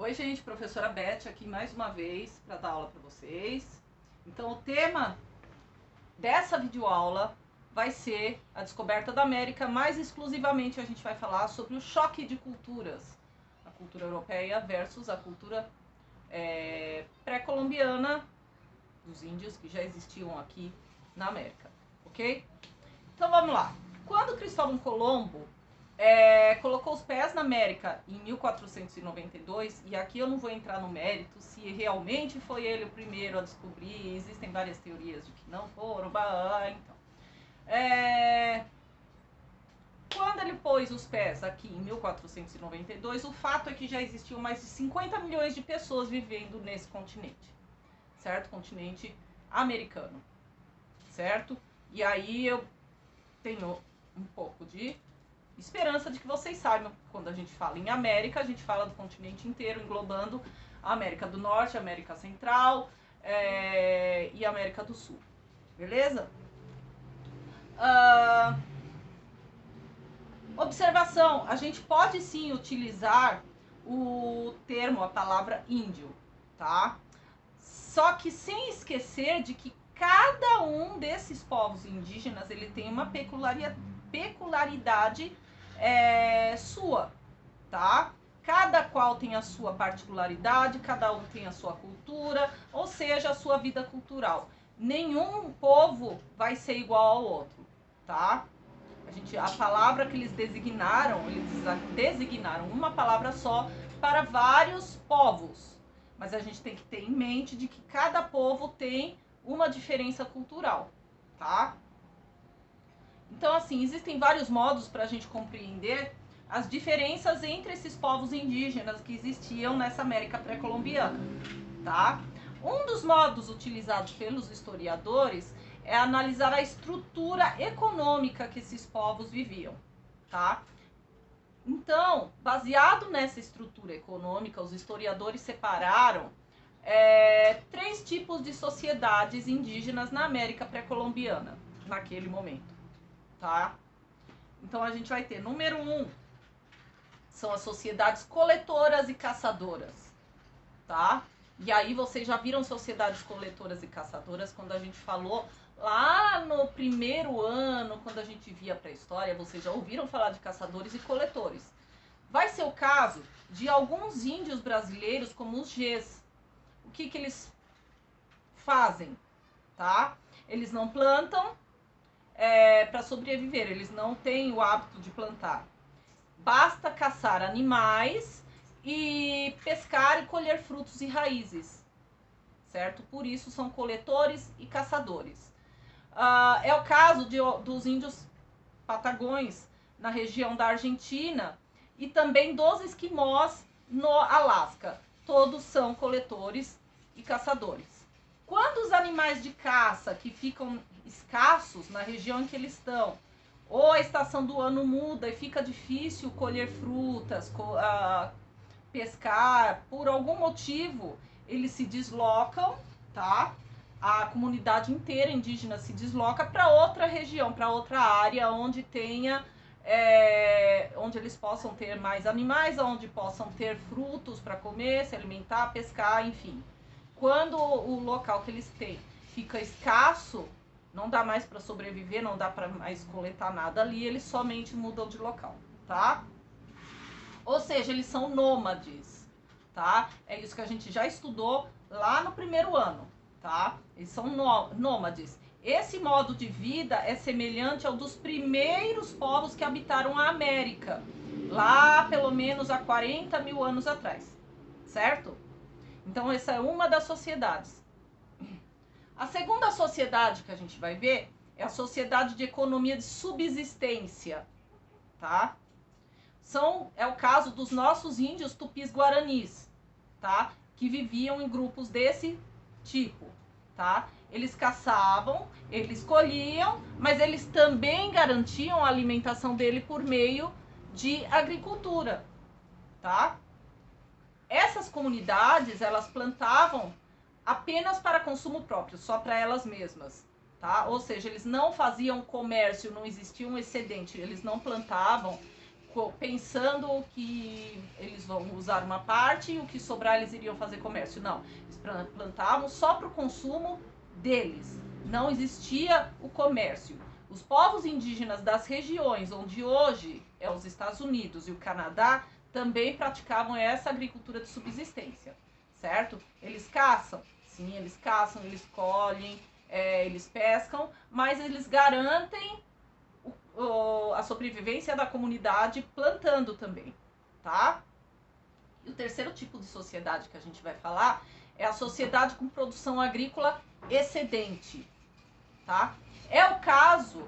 Oi, gente, professora Beth aqui mais uma vez para dar aula para vocês. Então, o tema dessa videoaula vai ser a descoberta da América, mais exclusivamente a gente vai falar sobre o choque de culturas, a cultura europeia versus a cultura pré-colombiana dos índios que já existiam aqui na América, ok? Então vamos lá. Quando Cristóvão Colombo colocou os pés na América em 1492, e aqui eu não vou entrar no mérito se realmente foi ele o primeiro a descobrir, existem várias teorias de que não foram, então. Quando ele pôs os pés aqui em 1492, o fato é que já existiam mais de 50 milhões de pessoas vivendo nesse continente, certo? Continente americano, certo? E aí eu tenho um pouco de esperança de que vocês saibam, quando a gente fala em América, a gente fala do continente inteiro, englobando a América do Norte, a América Central e a América do Sul. Beleza? Observação, a gente pode sim utilizar o termo, a palavra índio, tá? Só que sem esquecer de que cada um desses povos indígenas, ele tem uma peculiaridade sua, tá? Cada qual tem a sua particularidade, cada um tem a sua cultura, ou seja, a sua vida cultural. Nenhum povo vai ser igual ao outro, tá? A palavra que eles designaram uma palavra só para vários povos. Mas a gente tem que ter em mente de que cada povo tem uma diferença cultural, tá? Então, assim, existem vários modos para a gente compreender as diferenças entre esses povos indígenas que existiam nessa América pré-colombiana, tá? Um dos modos utilizados pelos historiadores é analisar a estrutura econômica que esses povos viviam, tá? Então, baseado nessa estrutura econômica, os historiadores separaram três tipos de sociedades indígenas na América pré-colombiana, naquele momento, tá? Então, a gente vai ter, número 1, são as sociedades coletoras e caçadoras, tá? E aí vocês já viram sociedades coletoras e caçadoras quando a gente falou lá no primeiro ano, quando a gente via pré-história, vocês já ouviram falar de caçadores e coletores. Vai ser o caso de alguns índios brasileiros, como os Gês. O que eles fazem, tá? Eles não plantam para sobreviver, eles não têm o hábito de plantar. Basta caçar animais e pescar e colher frutos e raízes, certo? Por isso são coletores e caçadores. É o caso dos índios patagões na região da Argentina e também dos esquimós no Alasca. Todos são coletores e caçadores. Quando os animais de caça que ficam escassos na região em que eles estão, ou a estação do ano muda e fica difícil colher frutas, pescar, por algum motivo eles se deslocam, tá? A comunidade inteira indígena se desloca para outra região, para outra área onde tenha, onde eles possam ter mais animais, onde possam ter frutos para comer, se alimentar, pescar, enfim. Quando o local que eles têm fica escasso, não dá mais para sobreviver, não dá para mais coletar nada ali, eles somente mudam de local, tá? Ou seja, eles são nômades, tá? É isso que a gente já estudou lá no primeiro ano, tá? Eles são nômades. Esse modo de vida é semelhante ao dos primeiros povos que habitaram a América, lá pelo menos há 40 mil anos atrás, certo? Então, essa é uma das sociedades. A segunda sociedade que a gente vai ver é a sociedade de economia de subsistência, tá? É o caso dos nossos índios tupis-guaranis, tá? Que viviam em grupos desse tipo, tá? Eles caçavam, eles colhiam, mas eles também garantiam a alimentação dele por meio de agricultura, tá? Essas comunidades, elas plantavam apenas para consumo próprio, só para elas mesmas, tá? Ou seja, eles não faziam comércio, não existia um excedente, eles não plantavam pensando que eles vão usar uma parte e o que sobrar eles iriam fazer comércio. Não, eles plantavam só para o consumo deles. Não existia o comércio. Os povos indígenas das regiões onde hoje é os Estados Unidos e o Canadá também praticavam essa agricultura de subsistência, certo? Eles caçam? Sim, eles caçam, eles colhem, eles pescam, mas eles garantem a sobrevivência da comunidade plantando também, tá? E o terceiro tipo de sociedade que a gente vai falar é a sociedade com produção agrícola excedente, tá? É o caso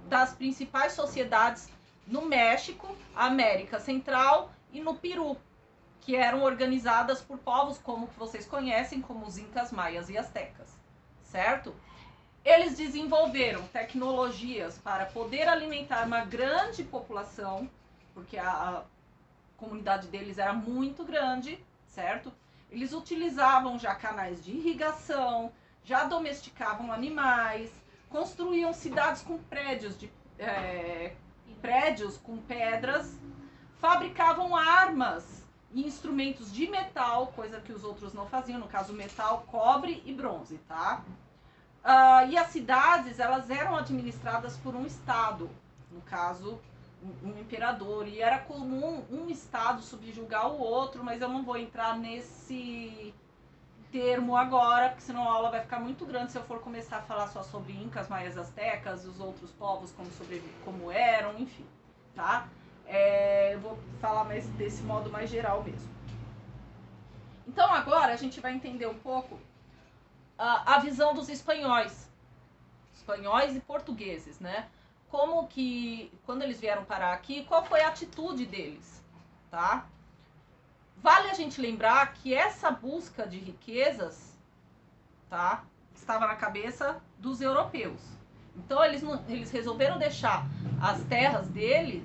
das principais sociedades no México, América Central e no Peru, que eram organizadas por povos como que vocês conhecem, como os incas, maias e astecas, certo? Eles desenvolveram tecnologias para poder alimentar uma grande população, porque a comunidade deles era muito grande, certo? Eles utilizavam já canais de irrigação, já domesticavam animais, construíam cidades com prédios com pedras, fabricavam armas e instrumentos de metal, coisa que os outros não faziam, no caso metal, cobre e bronze, tá? E as cidades, elas eram administradas por um estado, no caso, um imperador, e era comum um estado subjugar o outro, mas eu não vou entrar nesse termo agora, porque senão a aula vai ficar muito grande se eu for começar a falar só sobre incas, maias, astecas, os outros povos, como eram, enfim, tá? Eu vou falar mais desse modo mais geral mesmo. Então agora a gente vai entender um pouco a visão dos espanhóis e portugueses, né? Como que, quando eles vieram parar aqui, qual foi a atitude deles, tá? Vale a gente lembrar que essa busca de riquezas, tá, estava na cabeça dos europeus. Então eles resolveram deixar as terras deles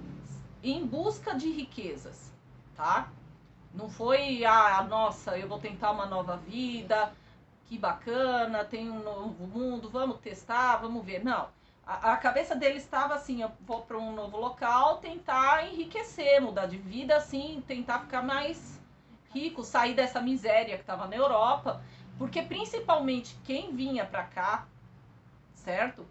em busca de riquezas, tá? Não foi, nossa, eu vou tentar uma nova vida, que bacana, tem um novo mundo, vamos testar, vamos ver. Não, a cabeça deles estava assim, eu vou para um novo local, tentar enriquecer, mudar de vida, assim, tentar ficar mais rico, sair dessa miséria que estava na Europa, porque principalmente quem vinha para cá, certo?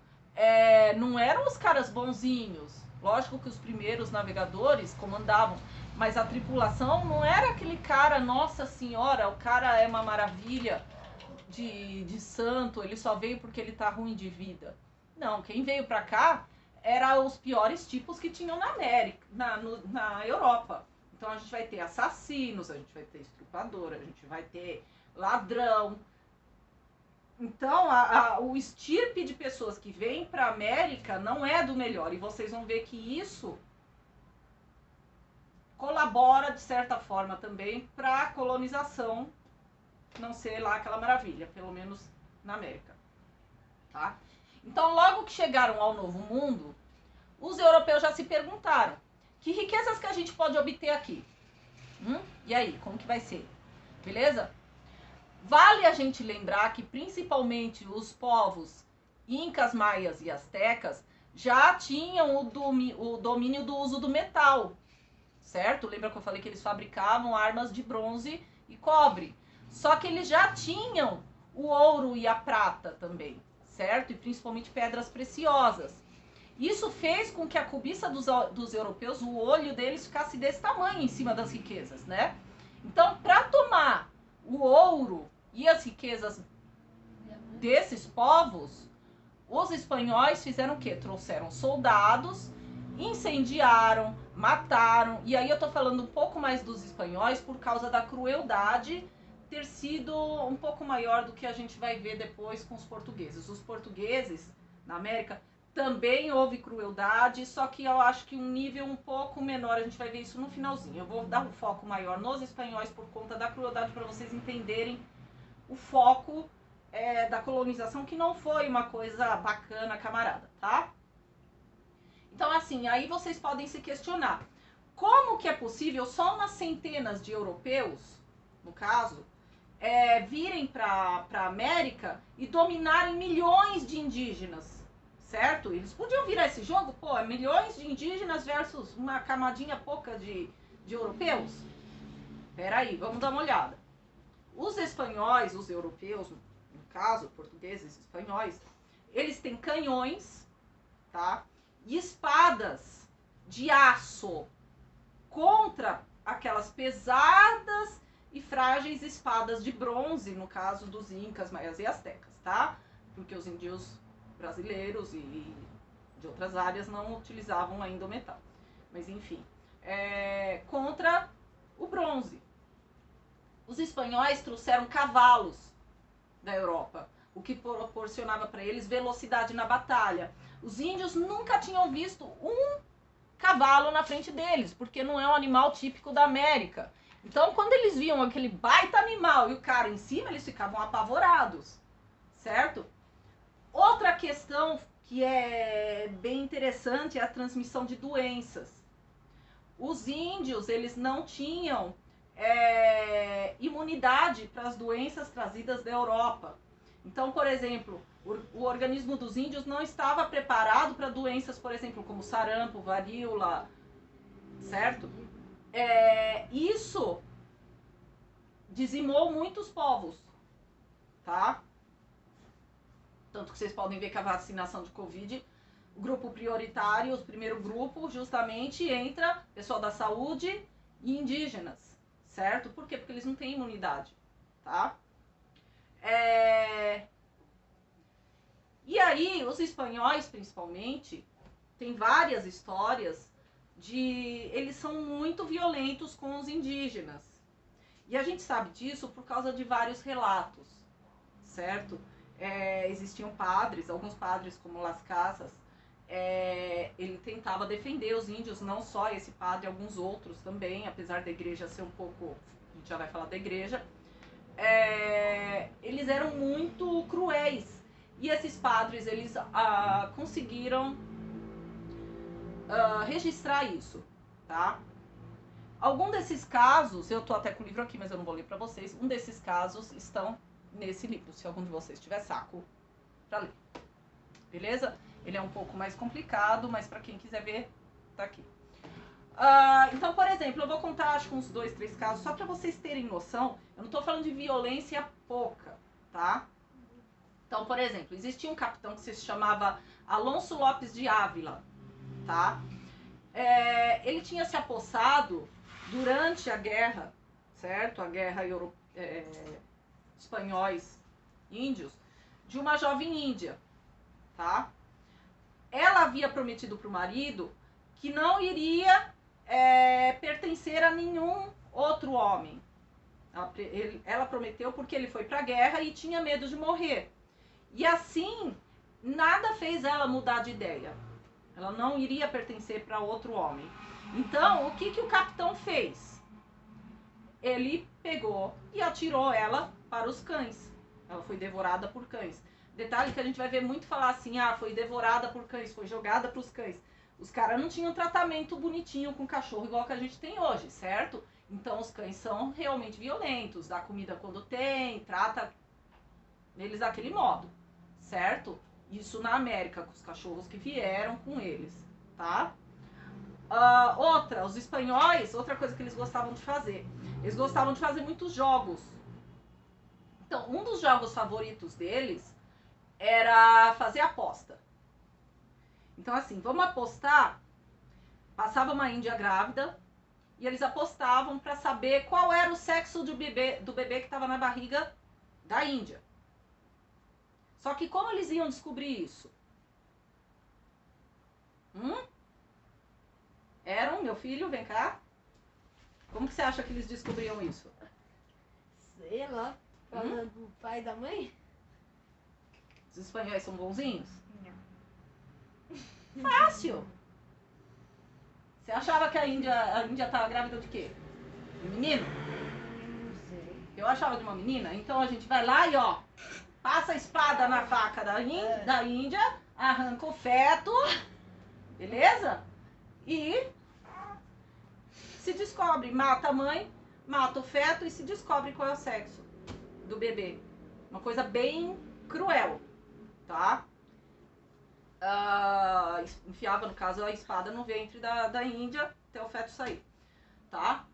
Não eram os caras bonzinhos. Lógico que os primeiros navegadores comandavam, mas a tripulação não era aquele cara, nossa senhora, o cara é uma maravilha de santo, ele só veio porque ele tá ruim de vida. Não, quem veio para cá eram os piores tipos que tinham na América, na Europa. Então a gente vai ter assassinos, a gente vai ter estrupador, a gente vai ter ladrão. Então o estirpe de pessoas que vêm para a América não é do melhor. E vocês vão ver que isso colabora de certa forma também para a colonização não ser lá aquela maravilha, pelo menos na América, tá? Então logo que chegaram ao Novo Mundo, os europeus já se perguntaram: que riquezas que a gente pode obter aqui? E aí, como que vai ser? Beleza? Vale a gente lembrar que principalmente os povos incas, maias e astecas já tinham o domínio do uso do metal, certo? Lembra que eu falei que eles fabricavam armas de bronze e cobre? Só que eles já tinham o ouro e a prata também, certo? E principalmente pedras preciosas. Isso fez com que a cobiça dos europeus, o olho deles ficasse desse tamanho em cima das riquezas, né? Então, para tomar o ouro e as riquezas desses povos, os espanhóis fizeram o quê? Trouxeram soldados, incendiaram, mataram. E aí eu tô falando um pouco mais dos espanhóis por causa da crueldade ter sido um pouco maior do que a gente vai ver depois com os portugueses. Os portugueses, na América, também houve crueldade, só que eu acho que um nível um pouco menor, a gente vai ver isso no finalzinho. Eu vou dar um foco maior nos espanhóis por conta da crueldade, para vocês entenderem o foco da colonização, que não foi uma coisa bacana, camarada, tá? Então, assim, aí vocês podem se questionar, como que é possível só umas centenas de europeus, no caso, virem para a América e dominarem milhões de indígenas, certo? Eles podiam virar esse jogo, pô, é milhões de indígenas versus uma camadinha pouca de europeus. Peraí, vamos dar uma olhada. Os espanhóis, os europeus, no caso, portugueses, espanhóis, eles têm canhões, tá? E espadas de aço contra aquelas pesadas e frágeis espadas de bronze, no caso dos incas, maias e astecas, tá? Porque os índios brasileiros e de outras áreas não utilizavam ainda o metal. Mas enfim, contra o bronze. Os espanhóis trouxeram cavalos da Europa, o que proporcionava para eles velocidade na batalha. Os índios nunca tinham visto um cavalo na frente deles, porque não é um animal típico da América. Então, quando eles viam aquele baita animal e o cara em cima, eles ficavam apavorados, certo? Outra questão que é bem interessante é a transmissão de doenças. Os índios, eles não tinham imunidade para as doenças trazidas da Europa. Então, por exemplo, o organismo dos índios não estava preparado para doenças, por exemplo, como sarampo, varíola, certo? Isso dizimou muitos povos, tá? Tanto que vocês podem ver que a vacinação de Covid, o grupo prioritário, o primeiro grupo, justamente entra pessoal da saúde e indígenas, certo? Por quê? Porque eles não têm imunidade, tá? E aí, os espanhóis, principalmente, tem várias histórias de... Eles são muito violentos com os indígenas. E a gente sabe disso por causa de vários relatos, certo? Existiam padres, alguns padres como Las Casas, ele tentava defender os índios, não só esse padre, alguns outros também, apesar da igreja ser um pouco... A gente já vai falar da igreja. Eles eram muito cruéis. E esses padres, eles conseguiram registrar isso, tá? Algum desses casos, eu tô até com o livro aqui, mas eu não vou ler pra vocês. Um desses casos estão nesse livro, se algum de vocês tiver saco pra ler. Beleza? Ele é um pouco mais complicado, mas pra quem quiser ver, tá aqui. Então, por exemplo, eu vou contar acho que uns 2, 3 casos, só pra vocês terem noção. Eu não tô falando de violência pouca, tá? Então, por exemplo, existia um capitão que se chamava Alonso Lopes de Ávila, tá? Ele tinha se apossado durante a guerra, certo? A guerra espanhóis índios, de uma jovem índia, tá? Ela havia prometido para o marido que não iria pertencer a nenhum outro homem. Ela prometeu porque ele foi para a guerra e tinha medo de morrer. E assim, nada fez ela mudar de ideia. Ela não iria pertencer para outro homem. Então, o que o capitão fez? Ele pegou e atirou ela para os cães. Ela foi devorada por cães. Detalhe que a gente vai ver muito falar assim, foi devorada por cães, foi jogada para os cães. Os caras não tinham tratamento bonitinho com cachorro igual que a gente tem hoje, certo? Então os cães são realmente violentos, dá comida quando tem, trata eles daquele modo, certo? Isso na América, com os cachorros que vieram com eles, tá? Os espanhóis, outra coisa que eles gostavam de fazer. Eles gostavam de fazer muitos jogos. Então, um dos jogos favoritos deles era fazer aposta. Então, assim, vamos apostar. Passava uma índia grávida e eles apostavam para saber qual era o sexo do bebê que estava na barriga da índia. Só que como eles iam descobrir isso? Meu filho, vem cá. Como que você acha que eles descobriam isso? Sei lá, falando do pai e da mãe? Os espanhóis são bonzinhos? Não. Fácil. Você achava que a Índia estava grávida de quê? De menino? Não sei. Eu achava de uma menina. Então a gente vai lá e passa a espada na faca da Índia, arranca o feto, beleza? E se descobre, mata a mãe, mata o feto e se descobre qual é o sexo do bebê. Uma coisa bem cruel, tá? enfiava, no caso, a espada no ventre da Índia até o feto sair, tá?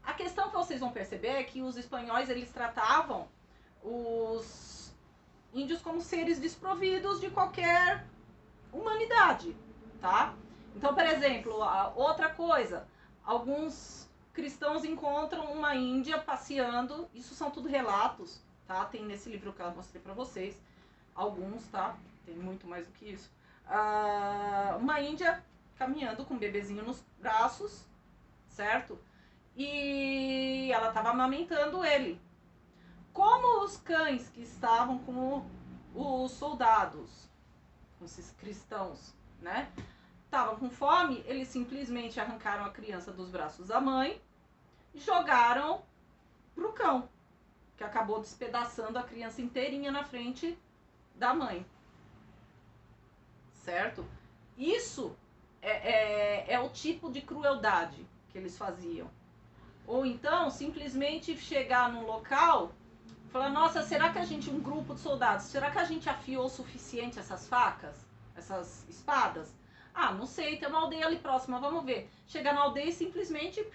A questão que vocês vão perceber é que os espanhóis, eles tratavam os índios como seres desprovidos de qualquer humanidade, tá? Então, por exemplo, outra coisa, alguns cristãos encontram uma índia passeando, isso são tudo relatos, tá? Tem nesse livro que eu mostrei pra vocês, alguns, tá? Tem muito mais do que isso. Uma índia caminhando com um bebezinho nos braços, certo? E ela estava amamentando ele. Como os cães que estavam com os soldados, com esses cristãos, né? Estavam com fome, eles simplesmente arrancaram a criança dos braços da mãe e jogaram pro cão, que acabou despedaçando a criança inteirinha na frente da mãe. Certo? Isso é o tipo de crueldade que eles faziam. Ou então, simplesmente chegar num local e falar, nossa, será que a gente, um grupo de soldados, será que a gente afiou o suficiente essas facas? Essas espadas? Ah, não sei, tem uma aldeia ali próxima, vamos ver. Chega na aldeia e simplesmente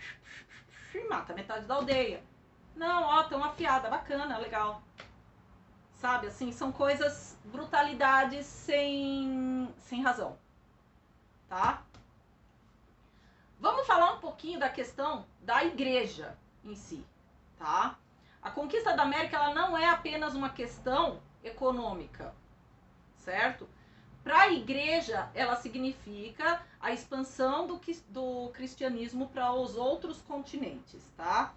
mata metade da aldeia. Não, ó, tão afiada, bacana, legal. Sabe, assim, são coisas, brutalidades sem razão, tá? Vamos falar um pouquinho da questão da igreja em si, tá? A conquista da América, ela não é apenas uma questão econômica, certo? Para a igreja, ela significa a expansão do cristianismo para os outros continentes, tá?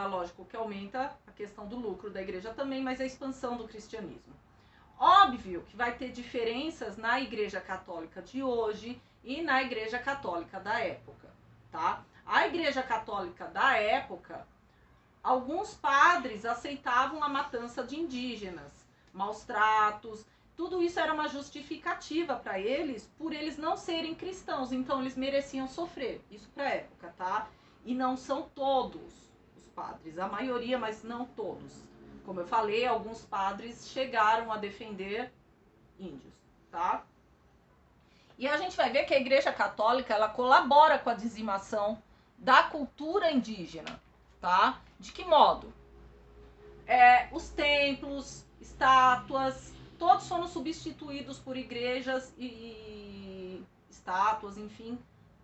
Lógico que aumenta a questão do lucro da igreja também, mas a expansão do cristianismo. Óbvio que vai ter diferenças na igreja católica de hoje e na igreja católica da época, tá? A igreja católica da época, alguns padres aceitavam a matança de indígenas, maus tratos, tudo isso era uma justificativa para eles, por eles não serem cristãos, então eles mereciam sofrer, isso para a época, tá? E não são todos padres, a maioria, mas não todos. Como eu falei, alguns padres chegaram a defender índios, tá? E a gente vai ver que a Igreja Católica, ela colabora com a dizimação da cultura indígena, tá? De que modo? Os templos, estátuas, todos foram substituídos por igrejas e estátuas, enfim,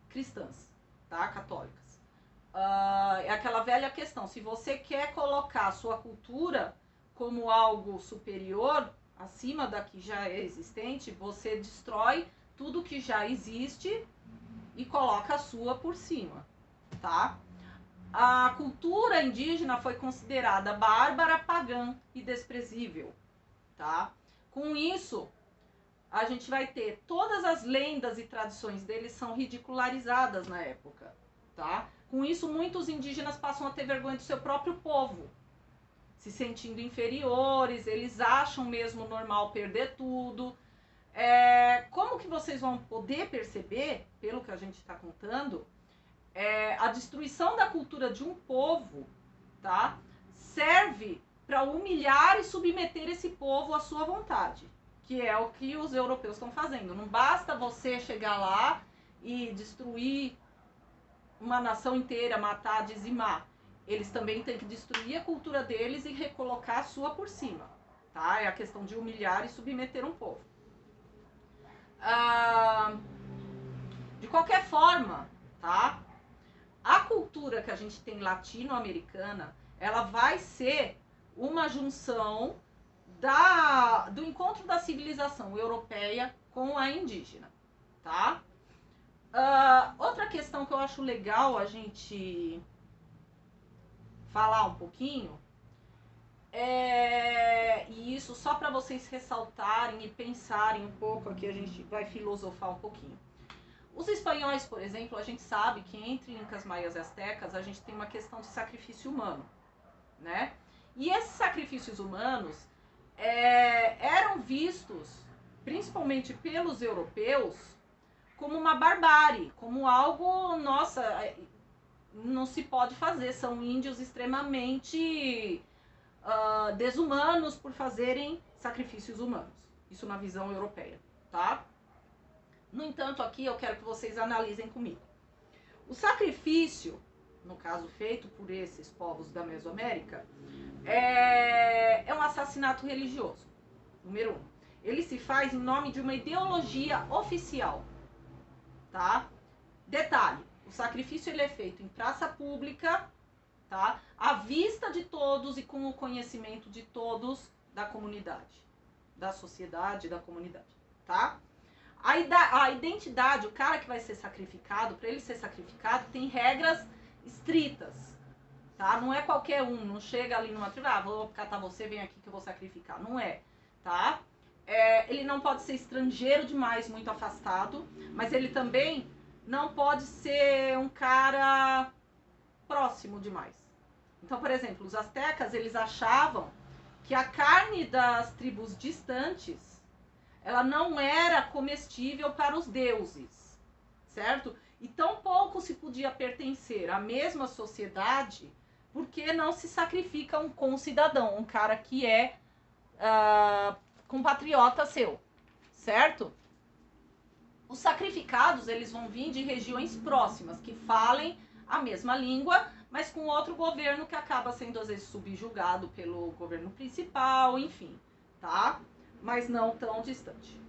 cristãs, tá? Católicas. É aquela velha questão, se você quer colocar a sua cultura como algo superior, acima da que já é existente, você destrói tudo que já existe e coloca a sua por cima, tá? A cultura indígena foi considerada bárbara, pagã e desprezível, tá? Com isso, a gente vai ter todas as lendas e tradições deles são ridicularizadas na época, tá? Com isso, muitos indígenas passam a ter vergonha do seu próprio povo, se sentindo inferiores, eles acham mesmo normal perder tudo. Como que vocês vão poder perceber, pelo que a gente está contando, a destruição da cultura de um povo, tá? Serve para humilhar e submeter esse povo à sua vontade, que é o que os europeus estão fazendo. Não basta você chegar lá e destruir uma nação inteira, matar, dizimar. Eles também têm que destruir a cultura deles e recolocar a sua por cima, tá? É a questão de humilhar e submeter um povo. De qualquer forma, tá? A cultura que a gente tem latino-americana, ela vai ser uma junção do encontro da civilização europeia com a indígena, tá? Outra questão que eu acho legal a gente falar um pouquinho, e isso só para vocês ressaltarem e pensarem um pouco, aqui a gente vai filosofar um pouquinho. Os espanhóis, por exemplo, a gente sabe que entre incas, maias e astecas a gente tem uma questão de sacrifício humano, né? E esses sacrifícios humanos eram vistos, principalmente pelos europeus, como uma barbárie, como algo, nossa, não se pode fazer. São índios extremamente desumanos por fazerem sacrifícios humanos. Isso na visão europeia, tá? No entanto, aqui eu quero que vocês analisem comigo. O sacrifício, no caso feito por esses povos da Mesoamérica, é um assassinato religioso, número 1. Ele se faz em nome de uma ideologia oficial, tá? Detalhe, o sacrifício ele é feito em praça pública, tá? À vista de todos e com o conhecimento de todos da comunidade, da sociedade, da comunidade, tá? A identidade, o cara que vai ser sacrificado, para ele ser sacrificado, tem regras estritas, tá? Não é qualquer um, não chega ali numa tribo, vou catar você, vem aqui que eu vou sacrificar. Não é, tá? Ele não pode ser estrangeiro demais, muito afastado, mas ele também não pode ser um cara próximo demais. Então, por exemplo, os astecas, eles achavam que a carne das tribos distantes ela não era comestível para os deuses, certo? E tão pouco se podia pertencer à mesma sociedade porque não se sacrifica um concidadão, um cara que é compatriota seu, certo? Os sacrificados, eles vão vir de regiões próximas, que falem a mesma língua, mas com outro governo que acaba sendo, às vezes, subjugado pelo governo principal, enfim, tá? Mas não tão distante.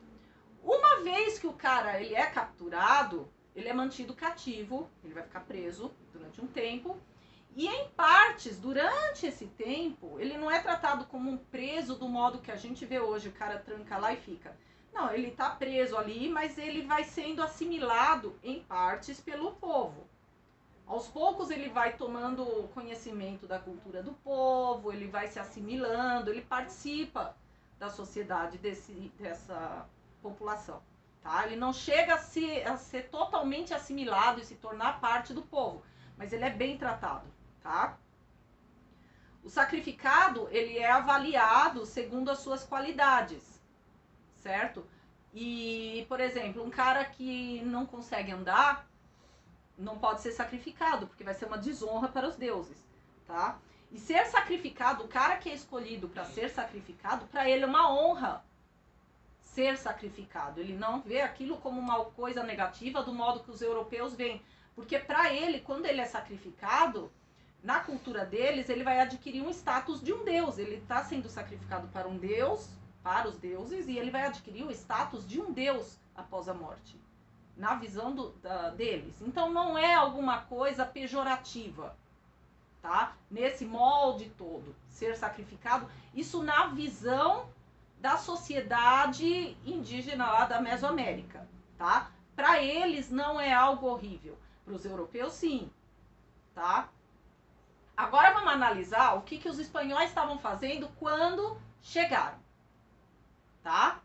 Uma vez que o cara ele é capturado, ele é mantido cativo, ele vai ficar preso durante um tempo, e em partes, durante esse tempo, ele não é tratado como um preso do modo que a gente vê hoje, o cara tranca lá e fica. Não, ele tá preso ali, mas ele vai sendo assimilado em partes pelo povo. Aos poucos ele vai tomando conhecimento da cultura do povo, ele vai se assimilando, ele participa da sociedade dessa população, tá? Ele não chega a ser totalmente assimilado e se tornar parte do povo, mas ele é bem tratado, tá? O sacrificado, ele é avaliado segundo as suas qualidades, certo? E, por exemplo, um cara que não consegue andar não pode ser sacrificado, porque vai ser uma desonra para os deuses, tá? E ser sacrificado, o cara que é escolhido para ser sacrificado, para ele é uma honra ser sacrificado. Ele não vê aquilo como uma coisa negativa do modo que os europeus veem. Porque para ele, quando ele é sacrificado, na cultura deles, ele vai adquirir um status de um deus. Ele está sendo sacrificado para um deus, para os deuses, e ele vai adquirir o status de um deus após a morte, na visão deles. Então não é alguma coisa pejorativa, tá? Nesse molde todo, ser sacrificado, isso na visão da sociedade indígena lá da Mesoamérica, tá? Para eles não é algo horrível, para os europeus sim, tá? Agora vamos analisar o que os espanhóis estavam fazendo quando chegaram, tá?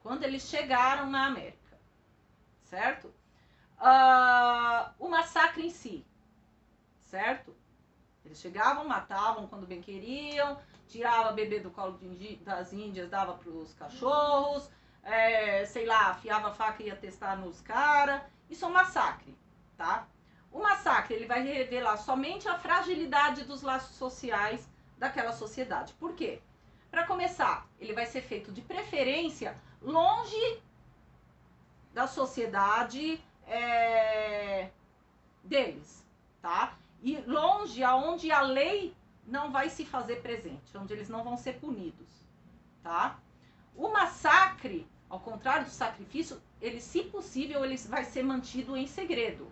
Quando eles chegaram na América, certo? O massacre em si, certo? Eles chegavam, matavam quando bem queriam, tirava bebê do colo das índias, dava para os cachorros, sei lá, afiava a faca e ia testar nos caras. Isso é um massacre, tá? O massacre, ele vai revelar somente a fragilidade dos laços sociais daquela sociedade. Por quê? Para começar, ele vai ser feito de preferência longe da sociedade deles, tá? E longe aonde a lei não vai se fazer presente, onde eles não vão ser punidos, tá? O massacre, ao contrário do sacrifício, ele, se possível, ele vai ser mantido em segredo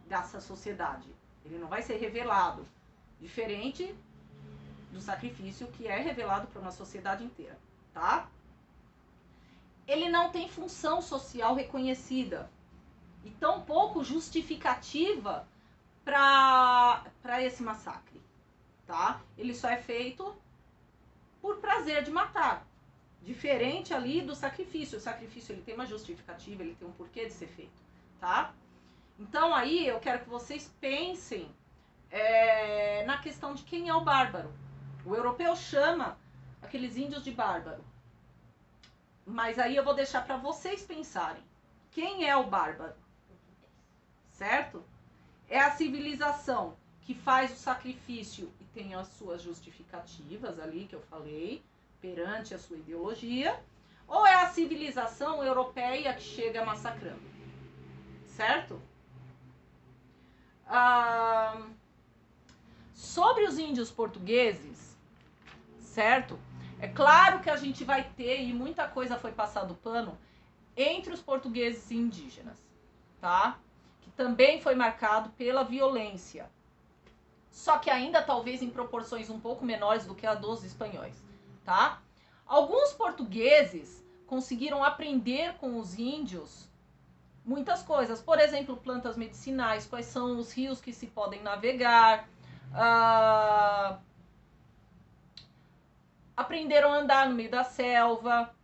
dessa sociedade. Ele não vai ser revelado, diferente do sacrifício que é revelado para uma sociedade inteira, tá? Ele não tem função social reconhecida e tampouco justificativa para esse massacre, tá? Ele só é feito por prazer de matar, diferente ali do sacrifício. O sacrifício ele tem uma justificativa, ele tem um porquê de ser feito, tá? Então aí eu quero que vocês pensem na questão de quem é o bárbaro. O europeu chama aqueles índios de bárbaro, mas aí eu vou deixar para vocês pensarem. Quem é o bárbaro? Certo? É a civilização que faz o sacrifício e tem as suas justificativas ali, que eu falei, perante a sua ideologia. ou é a civilização europeia que chega massacrando, certo? Sobre os índios portugueses, certo? É claro que a gente vai ter, e muita coisa foi passado pano, entre os portugueses e indígenas, tá? Que também foi marcado pela violência. Só que ainda talvez em proporções um pouco menores do que a dos espanhóis, tá? Alguns portugueses conseguiram aprender com os índios muitas coisas. Por exemplo, plantas medicinais, quais são os rios que se podem navegar. Aprenderam a andar no meio da selva,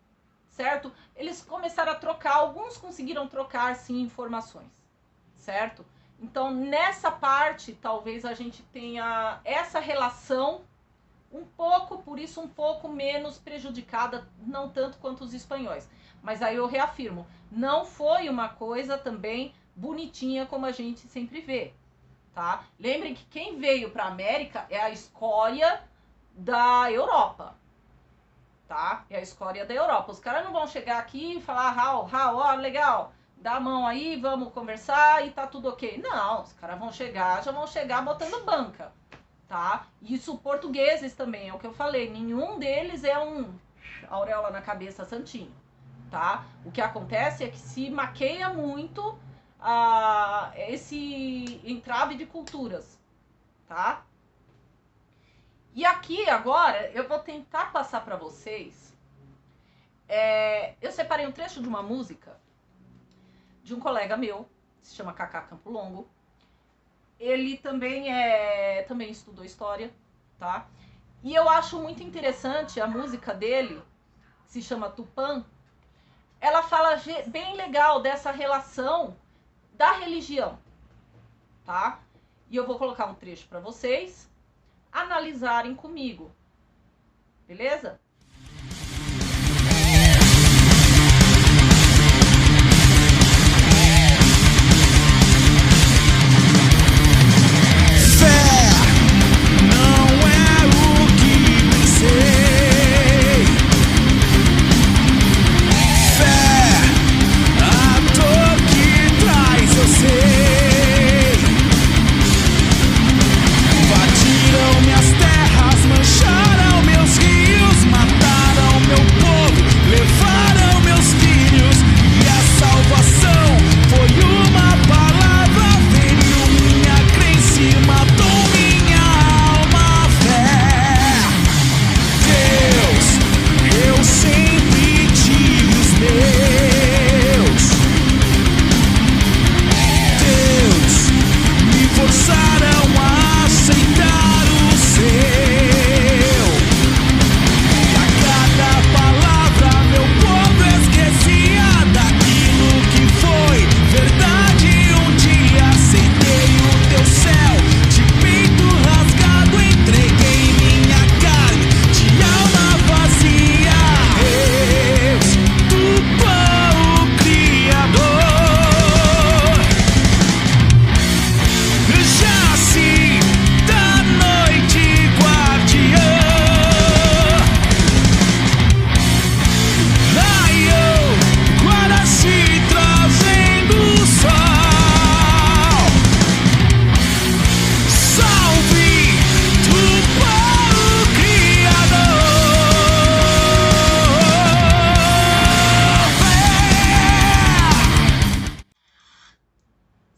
certo? Eles começaram a trocar, alguns conseguiram trocar, sim, informações, certo? Então, nessa parte, talvez a gente tenha essa relação um pouco, por isso um pouco menos prejudicada, não tanto quanto os espanhóis. Mas aí eu reafirmo, não foi uma coisa também bonitinha como a gente sempre vê, tá? Lembrem que quem veio para a América é a escória da Europa, tá? É a escória da Europa. Os caras não vão chegar aqui e falar, ó, legal, dá a mão aí, vamos conversar e tá tudo ok. Não, os caras já vão chegar botando banca, tá? Isso portugueses também, é o que eu falei, nenhum deles é um auréola na cabeça santinho, tá? O que acontece é que se maqueia muito esse entrave de culturas, tá? E aqui agora eu vou tentar passar para vocês, eu separei um trecho de uma música de um colega meu, se chama Cacá Campo Longo. Ele também estudou história, tá? E eu acho muito interessante a música dele, se chama Tupã. Ela fala bem legal dessa relação da religião, tá? E eu vou colocar um trecho para vocês analisarem comigo, beleza?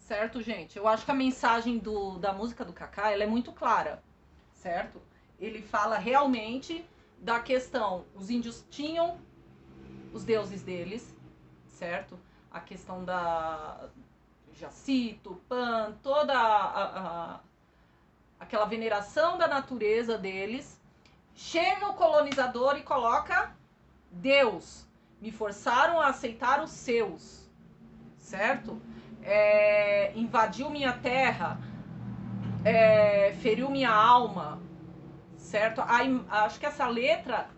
Certo, gente? Eu acho que a mensagem da música do Cacá, ela é muito clara, certo? Ele fala realmente da questão, os índios tinham os deuses deles, certo? A questão da Jaci, Tupã, toda aquela veneração da natureza deles. Chega o colonizador e coloca Deus. Me forçaram a aceitar os seus, certo? Invadiu minha terra, feriu minha alma, certo? Acho que essa letra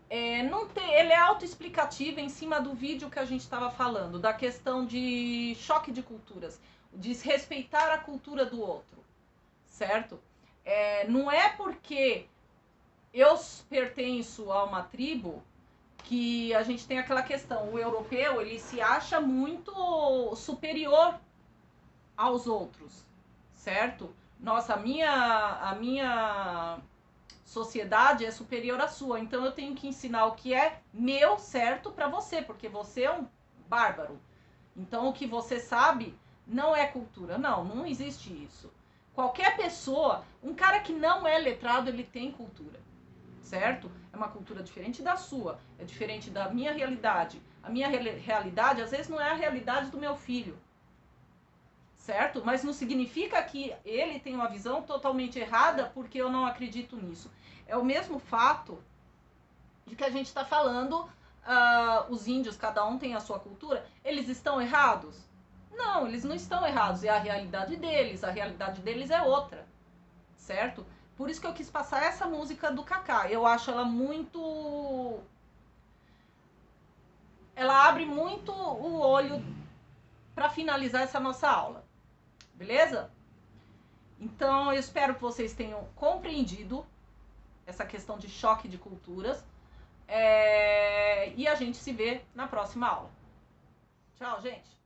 ele é autoexplicativa em cima do vídeo que a gente estava falando, da questão de choque de culturas, desrespeitar a cultura do outro, certo? Não é porque eu pertenço a uma tribo que a gente tem aquela questão, o europeu, ele se acha muito superior aos outros, certo? Nossa, a minha sociedade é superior à sua, então eu tenho que ensinar o que é meu certo para você, porque você é um bárbaro. Então o que você sabe não é cultura, não existe isso. Qualquer pessoa, um cara que não é letrado, ele tem cultura, certo? É uma cultura diferente da sua, é diferente da minha realidade. A minha realidade, às vezes, não é a realidade do meu filho, certo? Mas não significa que ele tem uma visão totalmente errada porque eu não acredito nisso. É o mesmo fato de que a gente está falando, os índios, cada um tem a sua cultura, eles estão errados? Não, eles não estão errados, é a realidade deles é outra, certo? Por isso que eu quis passar essa música do Kaká. Eu acho ela muito... Ela abre muito o olho para finalizar essa nossa aula. Beleza? Então, eu espero que vocês tenham compreendido essa questão de choque de culturas. E a gente se vê na próxima aula. Tchau, gente!